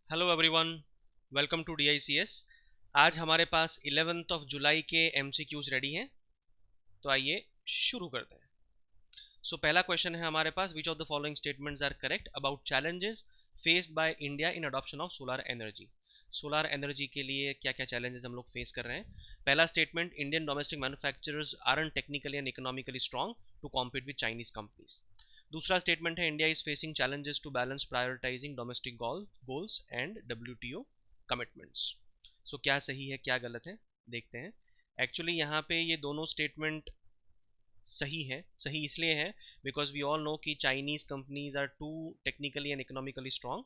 Hello everyone, welcome to DICS। आज हमारे पास 11 जुलाई के MCQs रेडी हैं, तो आइए शुरू करते हैं। पहला क्वेश्चन है हमारे पास, which of the following statements are correct about challenges faced by India in adoption of solar energy. Solar energy के लिए क्या क्या चैलेंजेस हम लोग फेस कर रहे हैं। पहला statement, Indian domestic manufacturers aren't technically and economically strong to compete with Chinese companies. दूसरा स्टेटमेंट है, India is facing challenges to balance prioritising domestic goals and WTO commitments. क्या सही है क्या गलत है देखते हैं। एक्चुअली यहाँ पे ये दोनों स्टेटमेंट सही है। सही इसलिए है बिकॉज वी ऑल नो कि Chinese companies are too technically and economically strong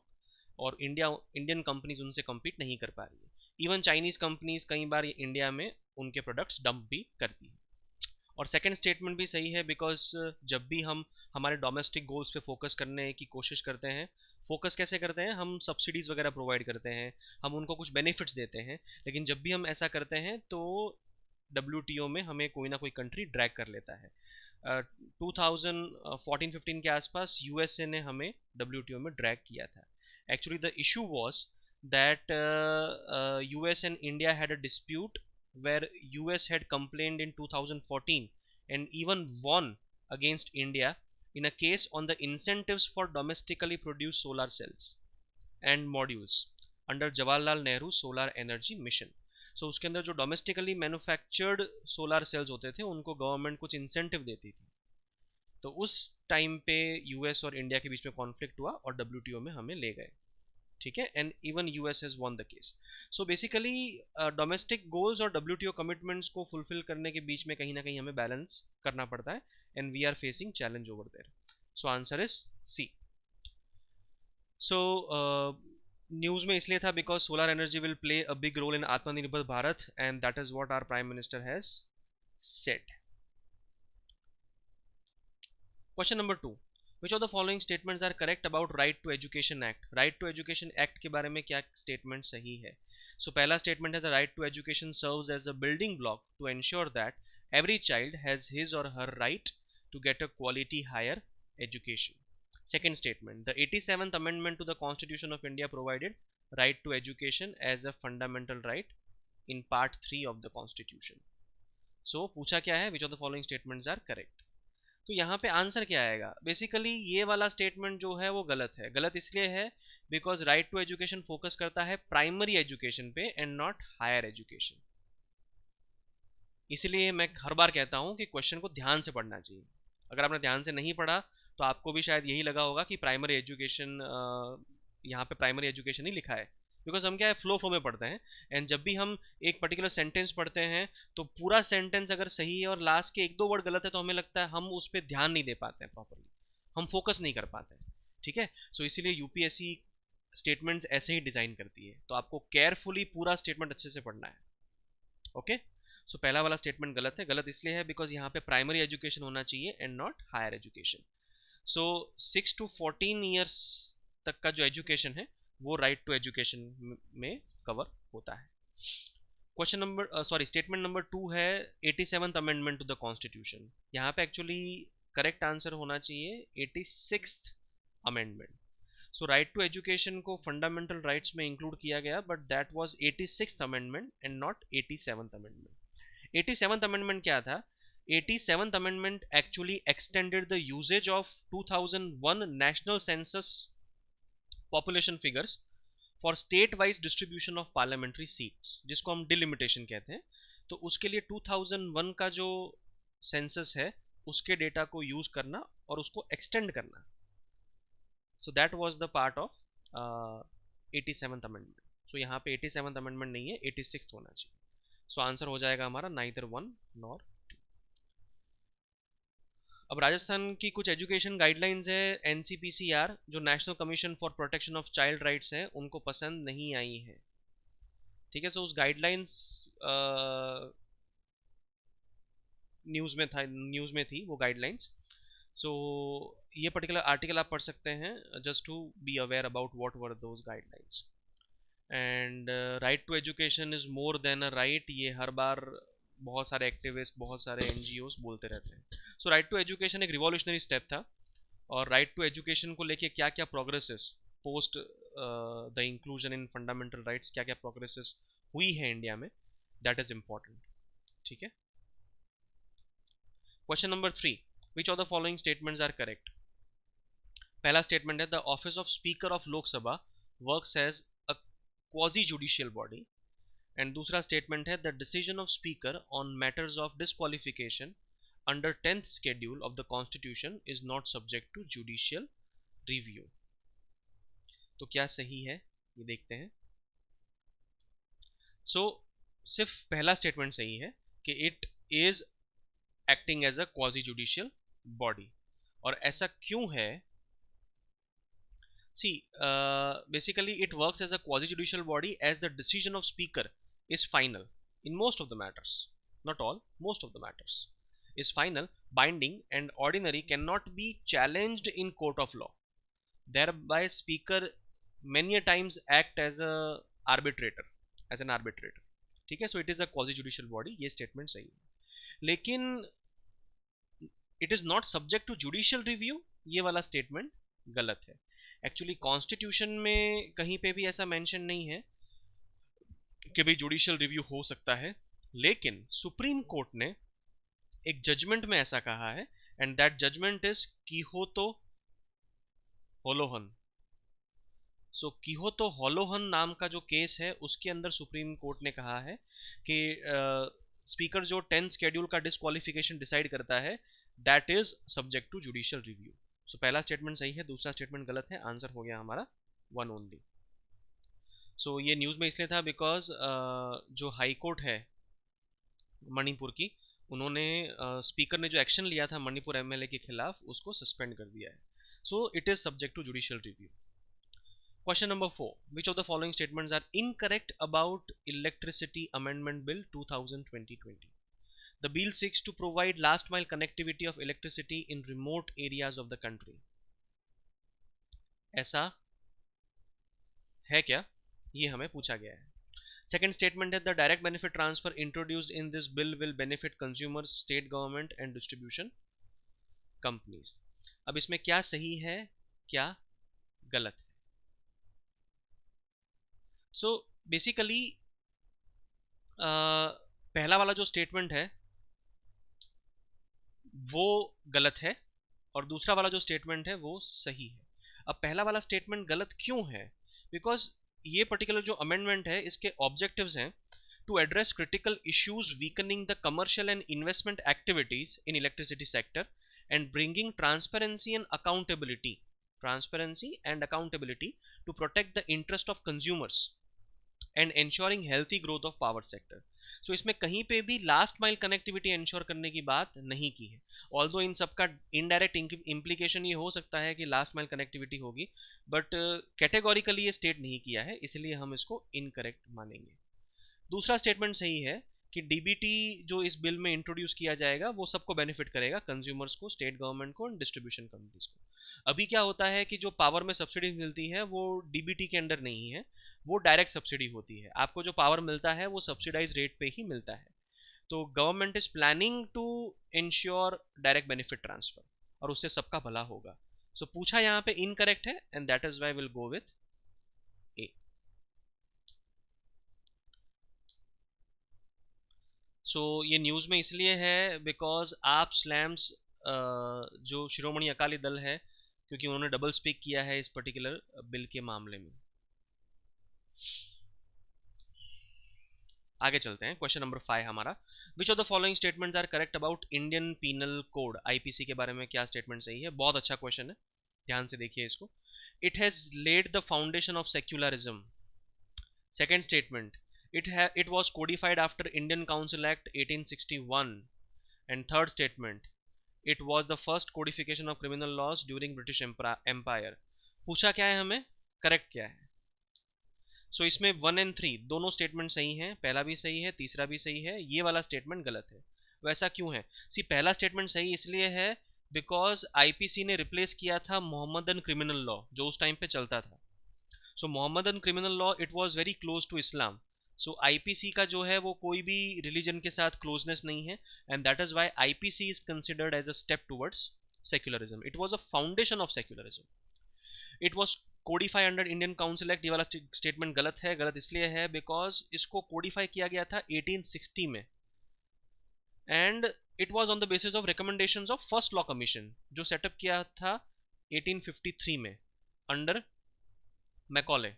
और इंडियन कंपनीज उनसे कम्पीट नहीं कर पा रही है। इवन चाइनीज कंपनीज कई बार इंडिया में उनके प्रोडक्ट्स डंप भी करती है। और सेकंड स्टेटमेंट भी सही है बिकॉज जब भी हम हमारे डोमेस्टिक गोल्स पे फोकस करने की कोशिश करते हैं, फोकस कैसे करते हैं, हम सब्सिडीज़ वगैरह प्रोवाइड करते हैं, हम उनको कुछ बेनिफिट्स देते हैं, लेकिन जब भी हम ऐसा करते हैं तो WTO में हमें कोई ना कोई कंट्री ड्रैग कर लेता है। 2014-15 के आसपास USA ने हमें WTO में ड्रैग किया था। Actually the issue was that US and India had a dispute where US had complained in 2014 and even won against India in a case on the incentives for domestically produced solar cells and modules under Jawaharlal Nehru Solar Energy Mission. उसके अंदर जो domestically manufactured solar cells होते थे उनको government कुछ incentive देती थी। तो उस टाइम पे US और इंडिया के बीच में कॉन्फ्लिक्ट हुआ और WTO में हमें ले गए। ठीक है, and even US has won the case. Basically domestic goals और WTO कमिटमेंट्स को फुलफिल करने के बीच में कहीं ना कहीं हमें बैलेंस करना पड़ता है and we are facing challenge over there. Answer is C. News में इसलिए था because solar energy will play a big role in Atmanirbhar Bharat and that is what our prime minister has said. Question number 2, which of the following statements are correct about right to education act. Right to education act के बारे में क्या statement सही है। पहला statement है, the right to education serves as a building block to ensure that every child has his or her right to get a quality higher education. Second statement, the 87th amendment to the Constitution of India provided right to education as a fundamental right in part 3 of the Constitution. पूछा क्या है, which of the following statements are correct। तो यहाँ पे answer क्या आएगा। Basically ये वाला स्टेटमेंट जो है वो गलत है। गलत इसलिए है because right to education focus करता है प्राइमरी एजुकेशन पे एंड नॉट हायर एजुकेशन। इसलिए मैं हर बार कहता हूँ कि क्वेश्चन को ध्यान से पढ़ना चाहिए। अगर आपने ध्यान से नहीं पढ़ा तो आपको भी शायद यही लगा होगा कि प्राइमरी एजुकेशन, यहाँ पे प्राइमरी एजुकेशन ही लिखा है। बिकॉज हम क्या है, फ्लो में पढ़ते हैं एंड जब भी हम एक पर्टिकुलर सेंटेंस पढ़ते हैं तो पूरा सेंटेंस अगर सही है और लास्ट के एक दो वर्ड गलत है तो हमें लगता है हम उस पर ध्यान नहीं दे पाते हैं प्रॉपरली, हम फोकस नहीं कर पाते हैं। ठीक है, इसीलिए UPSC स्टेटमेंट्स ऐसे ही डिज़ाइन करती है, तो आपको केयरफुली पूरा स्टेटमेंट अच्छे से पढ़ना है। ओके, पहला वाला स्टेटमेंट गलत है। गलत इसलिए है बिकॉज यहाँ पे प्राइमरी एजुकेशन होना चाहिए and not higher education. 6 to 14 years तक का जो एजुकेशन है वो राइट टू एजुकेशन में कवर होता है। क्वेश्चन नंबर स्टेटमेंट नंबर 2 है 87th amendment to the constitution. यहाँ पे एक्चुअली करेक्ट आंसर होना चाहिए 86th amendment. Right to education को फंडामेंटल राइट्स में इंक्लूड किया गया but that was 86th amendment and not 87th amendment. 87th amendment क्या था। 87th amendment actually extended the usage of 2001 national census population figures for state wise distribution of parliamentary seats, जिसको हम delimitation कहते हैं। तो उसके लिए 2001 का जो सेंसस है उसके डेटा को यूज करना और उसको एक्सटेंड करना। That was the part of 87th amendment. यहाँ पे 87th अमेंडमेंट नहीं है, 86th होना चाहिए। आंसर हो जाएगा हमारा नाइदर 1 नॉर। अब राजस्थान की कुछ एजुकेशन गाइडलाइंस है NCPCR, जो national commission for protection of child rights हैं, उनको पसंद नहीं आई है। ठीक है, उस गाइडलाइंस न्यूज़ में थी वो गाइडलाइंस। ये पर्टिकुलर आर्टिकल आप पढ़ सकते हैं just to be aware about what were those guidelines. And right to education is more than a right, ये हर बार बहुत सारे एक्टिविस्ट, बहुत सारे NGOs बोलते रहते हैं। राइट टू एजुकेशन एक रिवॉल्यूशनरी स्टेप था और राइट टू एजुकेशन को लेके क्या क्या progresses post the inclusion in fundamental rights, क्या क्या प्रोग्रेसेस हुई है इंडिया में, दैट इज इम्पॉर्टेंट। ठीक है। Question number 3, which of the following statements are correct. पहला स्टेटमेंट है the office of speaker of Lok Sabha works as a quasi judicial body, and दूसरा स्टेटमेंट है the decision of speaker on matters of disqualification under 10th schedule of the constitution is not subject to judicial review। तो क्या सही है ये देखते हैं। सिर्फ पहला स्टेटमेंट सही है कि it is acting as a quasi judicial body. और ऐसा क्यों है? Basically it works as a quasi judicial body as the decision of speaker is final in most of the matters, not all, most of the matters is final, binding and ordinary, cannot be challenged in court of law, thereby speaker many a times act as a arbitrator, as an arbitrator। ठीक है, so it is a quasi judicial body, ये statement सही है। लेकिन it is not subject to judicial review, ये वाला statement गलत है। एक्चुअली कॉन्स्टिट्यूशन में कहीं पे भी ऐसा मेंशन नहीं है कि भाई जुडिशियल रिव्यू हो सकता है, लेकिन सुप्रीम कोर्ट ने एक जजमेंट में ऐसा कहा है, and that judgement is Kihoto Hollohan. So Kihoto Hollohan नाम का जो केस है उसके अंदर सुप्रीम कोर्ट ने कहा है कि स्पीकर जो 10th शेड्यूल का डिस्क्वालिफिकेशन डिसाइड करता है that is subject to judicial review. So पहला स्टेटमेंट सही है, दूसरा स्टेटमेंट गलत है। आंसर हो गया हमारा 1 ओनली। सो ये न्यूज़ में इसलिए था बिकॉज जो हाई कोर्ट है मणिपुर की, उन्होंने स्पीकर ने जो एक्शन लिया था मणिपुर एमएलए के खिलाफ उसको सस्पेंड कर दिया है। So it is subject to judicial review. Question number 4, which of the following statements are incorrect about electricity amendment bill 2020? The bill seeks to provide last mile connectivity of electricity in remote areas of the country. ऐसा है क्या, ये हमें पूछा गया है। Second statement है the direct benefit transfer introduced in this bill will benefit consumers, state government and distribution companies. अब इसमें क्या सही है क्या गलत है? सो बेसिकली पहला वाला जो स्टेटमेंट है वो गलत है और दूसरा वाला जो स्टेटमेंट है वो सही है। अब पहला वाला स्टेटमेंट गलत क्यों है? बिकॉज ये पर्टिकुलर जो अमेंडमेंट है इसके ऑब्जेक्टिव्स हैं to address critical issues weakening the commercial and investment activities in electricity sector and bringing transparency and accountability to protect the interest of consumers and ensuring healthy growth of power sector। So इसमें कहीं पे भी last mile connectivity ensure करने की बात नहीं की है। ऑल्दो इन सबका इनडायरेक्ट इम्प्लीकेशन ये हो सकता है कि लास्ट माइल कनेक्टिविटी होगी, बट कैटेगोरिकली ये स्टेट नहीं किया है, इसलिए हम इसको इनकरेक्ट मानेंगे। दूसरा स्टेटमेंट सही है कि डीबीटी जो इस बिल में इंट्रोड्यूस किया जाएगा वो सबको बेनिफिट करेगा, कंज्यूमर्स को, स्टेट गवर्नमेंट को, डिस्ट्रीब्यूशन कंपनीज को। अभी क्या होता है कि जो पावर में सब्सिडी मिलती है वो डीबीटी के अंडर नहीं है, वो डायरेक्ट सब्सिडी होती है। आपको जो पावर मिलता है वो सब्सिडाइज रेट पे ही मिलता है। तो government is planning to ensure direct benefit transfer और उससे सबका भला होगा। सो पूछा यहाँ पे इनकरेक्ट है and that is why will go with A. So ये न्यूज़ में इसलिए है बिकॉज आप स्लैम्स जो शिरोमणि अकाली दल है, क्योंकि उन्होंने डबल स्पीक किया है इस पर्टिकुलर बिल के मामले में। आगे चलते हैं। क्वेश्चन नंबर 5 हमारा, which of the following statements are correct about Indian penal code, IPC के बारे में क्या स्टेटमेंट सही है? बहुत अच्छा क्वेश्चन है, ध्यान से देखिए इसको। It has lead the foundation of secularism. Second statement, it was codified after Indian Council Act 1861, and third statement, it was the first codification of criminal laws during British Empire। पूछा क्या है हमें, correct क्या है? सो इसमें 1 और 3 दोनों statement सही हैं, पहला भी सही है तीसरा भी सही है, ये वाला स्टेटमेंट गलत है। वैसा क्यों है? पहला स्टेटमेंट सही इसलिए है बिकॉज आईपीसी ने रिप्लेस किया था मोहम्मदन क्रिमिनल लॉ जो उस टाइम पे चलता था। So Mohammedan criminal law it was very close to Islam. So IPC का जो है वो कोई भी रिलीजन के साथ क्लोजनेस नहीं है, and that is why IPC is considered as a step towards secularism. It was a foundation of secularism. It was codify under Indian council act, ये वाला स्टेटमेंट गलत है। गलत इसलिए है बिकॉज इसको कोडिफाई किया गया था 1860 में, and it was on the basis of recommendations of first law commission जो सेटअप किया था 1853 में under Macaulay.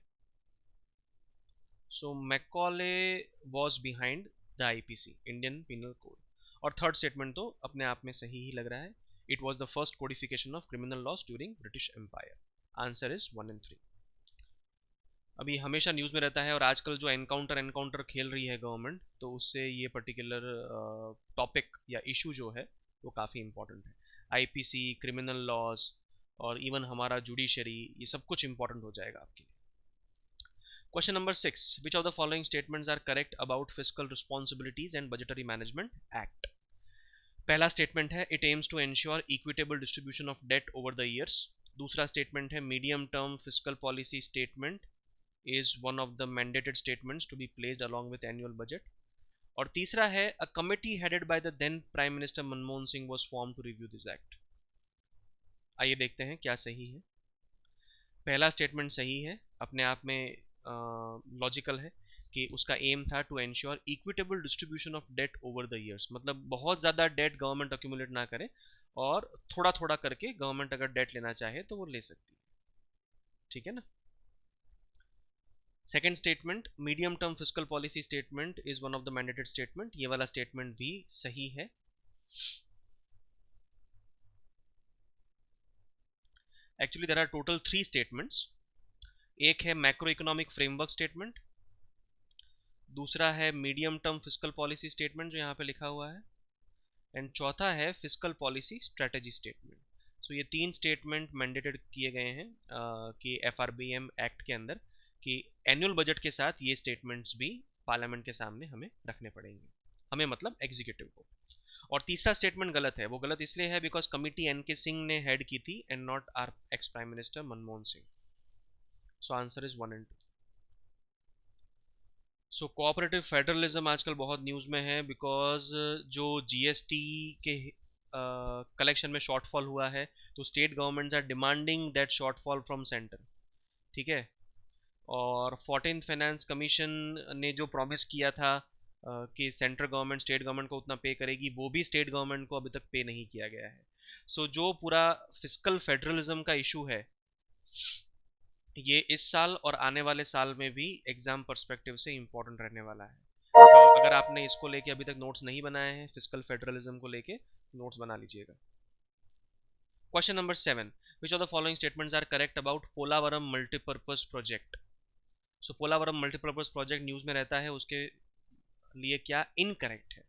So Macaulay was behind the IPC, Indian penal code. और थर्ड स्टेटमेंट तो अपने आप में सही ही लग रहा है, it was the first codification of criminal laws during British empire. Answer is 1 and 3। अभी हमेशा न्यूज़ में रहता है, और आजकल जो एनकाउंटर खेल रही है गवर्नमेंट, तो उससे ये पर्टिकुलर टॉपिक या इशू जो है वो काफ़ी इंपॉर्टेंट है। आईपीसी, क्रिमिनल लॉज और इवन हमारा जुडिशरी, ये सब कुछ इंपॉर्टेंट हो जाएगा आपके लिए। Question number 6, which of the following statements are correct about fiscal responsibilities and budgetary management act. पहला स्टेटमेंट है it aims to ensure equitable distribution of debt over the years. दूसरा स्टेटमेंट है medium term fiscal policy statement is one of the mandated statements to be placed along with annual budget। और तीसरा है a committee headed by the then Prime Minister Manmohan Singh was formed to review this act। आइए देखते हैं क्या सही है। पहला स्टेटमेंट सही है, अपने आप में लॉजिकल है कि उसका एम था to ensure equitable distribution of debt over the years, मतलब बहुत ज़्यादा डेट गवर्नमेंट अक्यूमुलेट ना करे और थोड़ा थोड़ा करके गवर्नमेंट अगर डेट लेना चाहे तो वो ले सकती है, ठीक है ना। Second statement medium term fiscal policy statement is one of the mandated statement, ये वाला स्टेटमेंट भी सही है। Actually there are total 3 statements. एक है मैक्रो इकोनॉमिक फ्रेमवर्क स्टेटमेंट, दूसरा है medium term fiscal policy statement जो यहाँ पे लिखा हुआ है, एंड चौथा है fiscal policy strategy statement. So ये 3 स्टेटमेंट मैंडेटेड किए गए हैं कि एफआरबीएम एक्ट के अंदर कि एनुअल बजट के साथ ये स्टेटमेंट्स भी पार्लियामेंट के सामने हमें रखने पड़ेंगे, हमें मतलब एग्जीक्यूटिव को। और तीसरा स्टेटमेंट गलत है, वो गलत इसलिए है बिकॉज कमिटी एन के सिंह ने हेड की थी and not our ex prime minister Manmohan Singh. So answer is 1 and 2। So cooperative federalism आजकल बहुत न्यूज़ में है बिकॉज जो जीएसटी के कलेक्शन में शॉर्टफॉल हुआ है तो state governments are demanding that shortfall from centre, ठीक है। और 14th फाइनेंस कमीशन ने जो प्रॉमिस किया था कि सेंट्रल गवर्नमेंट स्टेट गवर्नमेंट को उतना पे करेगी, वो भी स्टेट गवर्नमेंट को अभी तक पे नहीं किया गया है। सो जो पूरा फिस्कल फेडरलिज्म का इशू है ये इस साल और आने वाले साल में भी एग्जाम पर्सपेक्टिव से इम्पोर्टेंट रहने वाला है। तो अगर आपने इसको लेके अभी तक नोट्स नहीं बनाए हैं फिस्कल फेडरलिज्म को लेके, नोट्स बना लीजिएगा। Question number 7, which of the following statements are correct about Polavaram multipurpose project. So Polavaram multipurpose project news में रहता है, उसके लिए क्या इनकरेक्ट है।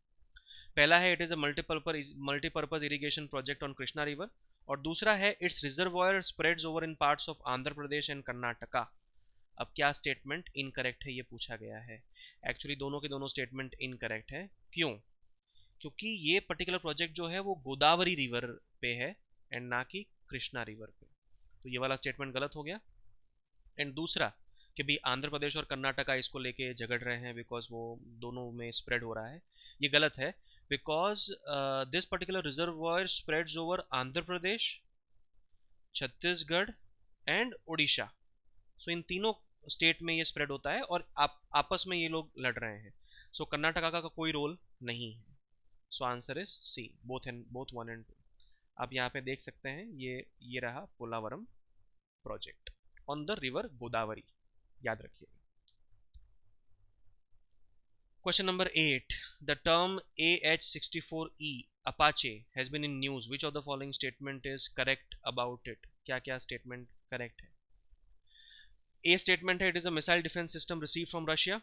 पहला है it is a multipurpose irrigation project on Krishna river, और दूसरा है it's reservoir spreads over in parts of Andhra Pradesh and Karnataka. अब क्या स्टेटमेंट इनकरेक्ट है ये पूछा गया है। एक्चुअली दोनों के दोनों स्टेटमेंट इनकरेक्ट है। क्यों? क्योंकि ये पर्टिकुलर प्रोजेक्ट जो है वो गोदावरी रिवर पे है एंड ना कि कृष्णा रिवर पे, तो ये वाला स्टेटमेंट गलत हो गया। एंड दूसरा कि भी आंध्र प्रदेश और कर्नाटका इसको लेके झगड़ रहे हैं बिकॉज वो दोनों में स्प्रेड हो रहा है, ये गलत है because this particular reservoir spreads over Andhra Pradesh, Chhattisgarh and Orissa. So इन तीनों स्टेट में ये स्प्रेड होता है और आपस में ये लोग लड़ रहे हैं। सो कर्नाटका का कोई रोल नहीं है। So answer is C, both 1 and 2। आप यहाँ पे देख सकते हैं ये रहा Polavaram project on the river Godavari, याद रखिए। Question number 8, the term AH-64E Apache has been in news. Which of the following statement is correct about it? क्या क्या statement correct है? A statement है it is a missile defense system received from Russia.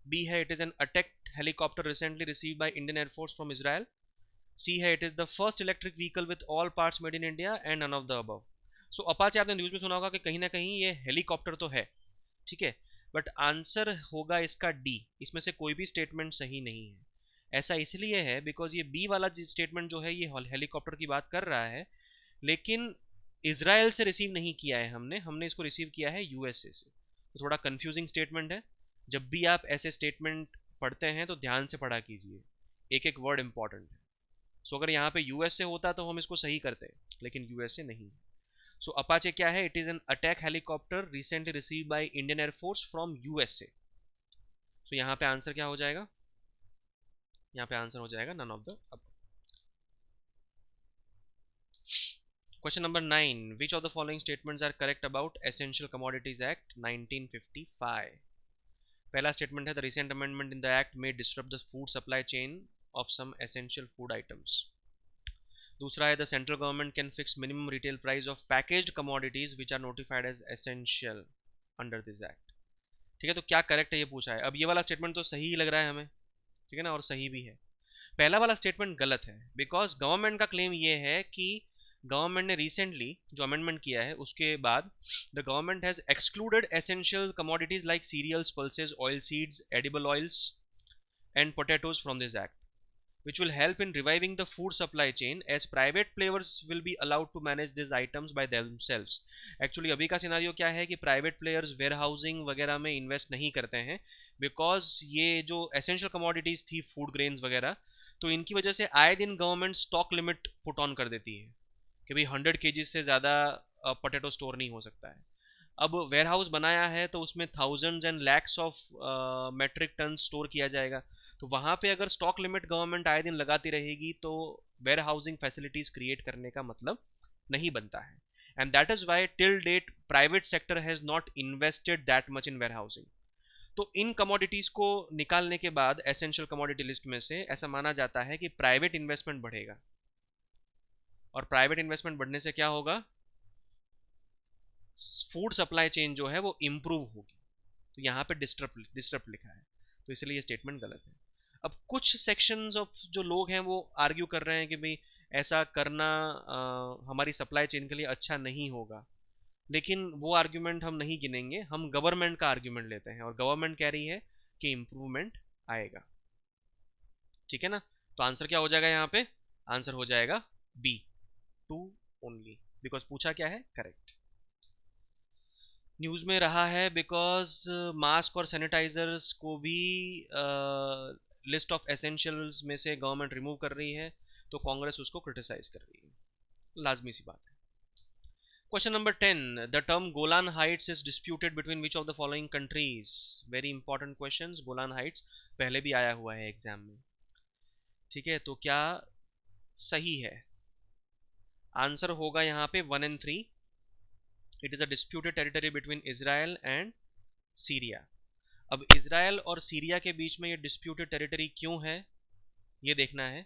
B है it is an attacked helicopter recently received by Indian Air Force from Israel. C है it is the first electric vehicle with all parts made in India and none of the above. So Apache आपने news में सुना होगा कि कहीं ना कहीं ये हेलीकॉप्टर तो है, ठीक है, बट आंसर होगा इसका डी, इसमें से कोई भी स्टेटमेंट सही नहीं है। ऐसा इसलिए है बिकॉज ये बी वाला स्टेटमेंट जो है ये हेलीकॉप्टर की बात कर रहा है, लेकिन इजराइल से रिसीव नहीं किया है हमने इसको रिसीव किया है यूएसए से। तो थोड़ा कंफ्यूजिंग स्टेटमेंट है। जब भी आप ऐसे स्टेटमेंट पढ़ते हैं तो ध्यान से पढ़ा कीजिए, एक एक वर्ड इंपॉर्टेंट है। सो अगर यहाँ पे यूएसए होता तो हम इसको सही करते, लेकिन यूएसए नहीं है। सो अपाचे क्या है? It is an attack helicopter recently receive by Indian air force from USA. तो यहाँ पे आंसर क्या हो जाएगा? यहाँ पे आंसर हो जाएगा none of the above. Question number 9, which of the following statements are correct about essential commodities act 1955? पहला स्टेटमेंट है the recent amendment in the act may disturb the food supply chain of some essential food items. दूसरा है the central government can fix minimum retail price of packaged commodities which are notified as essential under this act. ठीक है, तो क्या correct है ये पूछा है। अब ये वाला स्टेटमेंट तो सही ही लग रहा है हमें, ठीक है ना, और सही भी है। पहला वाला स्टेटमेंट गलत है, बिकॉज गवर्नमेंट का क्लेम ये है कि गवर्नमेंट ने रिसेंटली जो अमेंडमेंट किया है उसके बाद the government has excluded essential commodities like cereals, pulses, oil seeds, edible oils and potatoes from this act, which will help in reviving the food supply chain as private players will be allowed to manage these items by themselves. Actually अभी का scenario क्या है कि private players where housing वगैरह में invest नहीं करते हैं, बिकॉज ये जो एसेंशियल कमोडिटीज थी फूड ग्रेन्स वगैरह, तो इनकी वजह से आए दिन government stock limit put on कर देती है कि भाई 100 kg से ज़्यादा पोटैटो स्टोर नहीं हो सकता है। अब वेयर हाउस बनाया है तो उसमें thousands and lakhs of metric ton store किया जाएगा, तो वहाँ पे अगर स्टॉक लिमिट गवर्नमेंट आए दिन लगाती रहेगी तो वेयर हाउसिंग फैसिलिटीज क्रिएट करने का मतलब नहीं बनता है। And that is why till date private sector has not invested that much in warehousing. तो इन कमोडिटीज को निकालने के बाद एसेंशियल कमोडिटी लिस्ट में से ऐसा माना जाता है कि प्राइवेट इन्वेस्टमेंट बढ़ेगा, और प्राइवेट इन्वेस्टमेंट बढ़ने से क्या होगा? फूड सप्लाई चेन जो है वो इंप्रूव होगी। तो यहाँ पे डिस्टर्ब लिखा है, तो इसलिए ये स्टेटमेंट गलत है। अब कुछ सेक्शंस ऑफ जो लोग हैं वो आर्ग्यू कर रहे हैं कि भाई ऐसा करना हमारी सप्लाई चेन के लिए अच्छा नहीं होगा, लेकिन वो आर्ग्यूमेंट हम नहीं गिनेंगे, हम गवर्नमेंट का आर्ग्यूमेंट लेते हैं, और गवर्नमेंट कह रही है कि इम्प्रूवमेंट आएगा। ठीक है ना, तो आंसर क्या हो जाएगा यहाँ पे? आंसर हो जाएगा बी, 2 ओनली, बिकॉज पूछा क्या है? करेक्ट। न्यूज़ में रहा है बिकॉज मास्क और सैनिटाइजर्स को भी लिस्ट ऑफ एसेंशियल्स में से गवर्नमेंट रिमूव कर रही है, तो कांग्रेस उसको क्रिटिसाइज कर रही है, लाजमी सी बात है। Question number 10, the term Golan Heights is disputed between which of the following countries? Very important question. Golan Heights पहले भी आया हुआ है एग्जाम में, ठीक है, तो क्या सही है? आंसर होगा यहाँ पे 1 and 3। It is a disputed territory between Israel and Syria. अब इजराइल और सीरिया के बीच में ये डिस्प्यूटेड टेरिटरी क्यों है ये देखना है।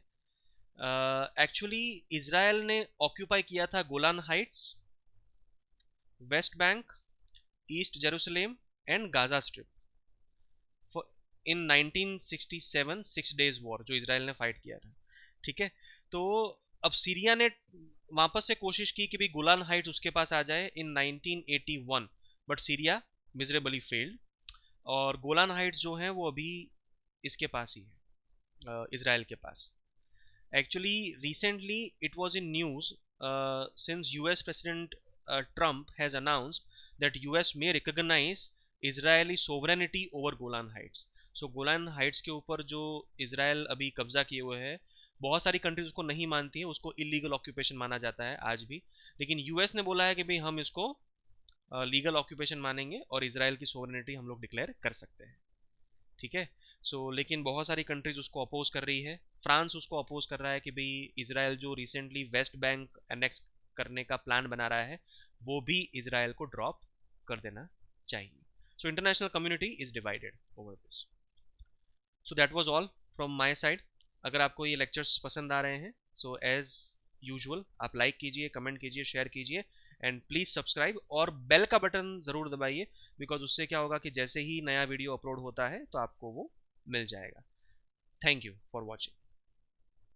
एक्चुअली इजराइल ने ऑक्यूपाई किया था Golan Heights, West Bank, east Jerusalem and Gaza strip in 1967 6 days war जो इजराइल ने फाइट किया था। ठीक है, तो अब सीरिया ने वापस से कोशिश की कि भी गोलान हाइट्स उसके पास आ जाए इन 1981, बट सीरिया मिजरेबली फेल्ड, और गोलान हाइट्स जो हैं वो अभी इसके पास ही है, इजराइल के पास। Actually recently it was in news since US president Trump has announced that US may recognise Israeli sovereignty over Golan Heights. So Golan Heights के ऊपर जो इजराइल अभी कब्जा किए हुए है, बहुत सारी कंट्रीज उसको नहीं मानती है, उसको इलीगल ऑक्यूपेशन माना जाता है आज भी, लेकिन यूएस ने बोला है कि भाई हम इसको लीगल ऑक्यूपेशन मानेंगे और इजराइल की सोवरेनिटी हम लोग डिक्लेयर कर सकते हैं। ठीक है, सो लेकिन बहुत सारी कंट्रीज उसको अपोज कर रही है। फ्रांस उसको अपोज कर रहा है कि भाई इजराइल जो रिसेंटली वेस्ट बैंक एनेक्स करने का प्लान बना रहा है वो भी इजराइल को ड्रॉप कर देना चाहिए। So international community is divided over this. So that was all from my side. अगर आपको ये लेक्चर्स पसंद आ रहे हैं सो एज यूजुअल आप लाइक कीजिए, कमेंट कीजिए, शेयर कीजिए, एंड प्लीज़ सब्सक्राइब और बेल का बटन ज़रूर दबाइए, बिकॉज उससे क्या होगा कि जैसे ही नया वीडियो अपलोड होता है तो आपको वो मिल जाएगा। Thank you for watching.